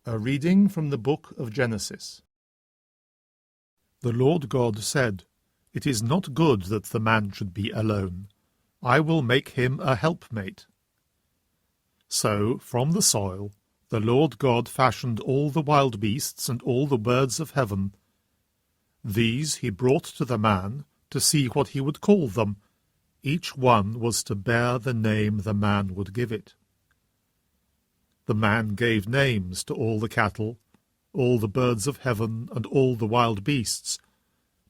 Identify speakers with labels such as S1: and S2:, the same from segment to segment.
S1: A reading from the book of Genesis. The Lord God said, "It is not good that the man should be alone. I will make him a helpmate." So, from the soil, the Lord God fashioned all the wild beasts and all the birds of heaven. These he brought to the man to see what he would call them. Each one was to bear the name the man would give it. The man gave names to all the cattle, all the birds of heaven, and all the wild beasts,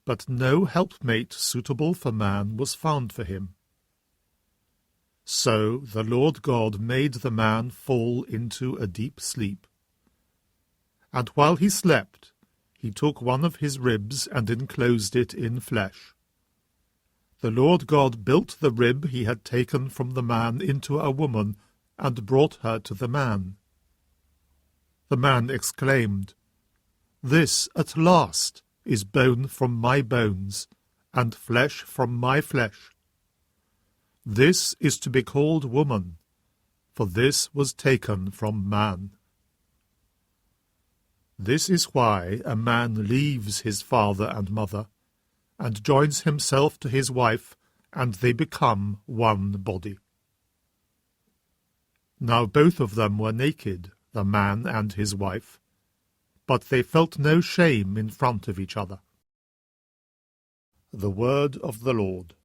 S1: but no helpmate suitable for man was found for him. So the Lord God made the man fall into a deep sleep. And while he slept, he took one of his ribs and enclosed it in flesh. The Lord God built the rib he had taken from the man into a woman, and brought her to the man. The man exclaimed, "This, at last, is bone from my bones, and flesh from my flesh. This is to be called woman, for this was taken from man." This is why a man leaves his father and mother, and joins himself to his wife, and they become one body. Now both of them were naked, the man and his wife, but they felt no shame in front of each other. The Word of the Lord.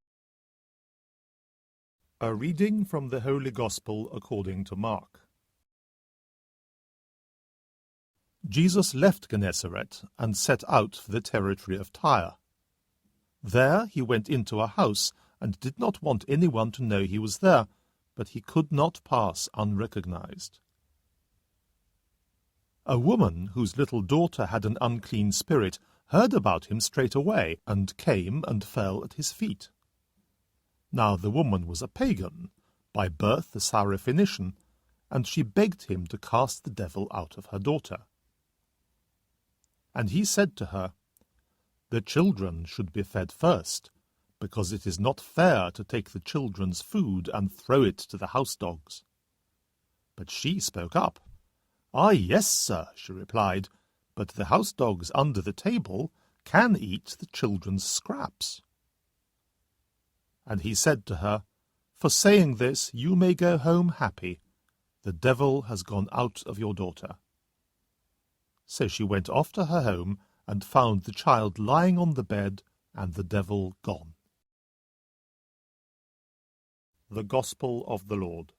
S1: A reading from the Holy Gospel according to Mark. Jesus left Gennesaret and set out for the territory of Tyre. There he went into a house and did not want anyone to know he was there, but he could not pass unrecognized. A woman whose little daughter had an unclean spirit heard about him straight away, and came and fell at his feet. Now the woman was a pagan, by birth a Syrophoenician, and she begged him to cast the devil out of her daughter. And he said to her, "The children should be fed first, because it is not fair to take the children's food and throw it to the house dogs." But she spoke up. "Ah, yes, sir," she replied, "but the house dogs under the table can eat the children's scraps." And he said to her, "For saying this, you may go home happy. The devil has gone out of your daughter." So she went off to her home and found the child lying on the bed and the devil gone. The Gospel of the Lord.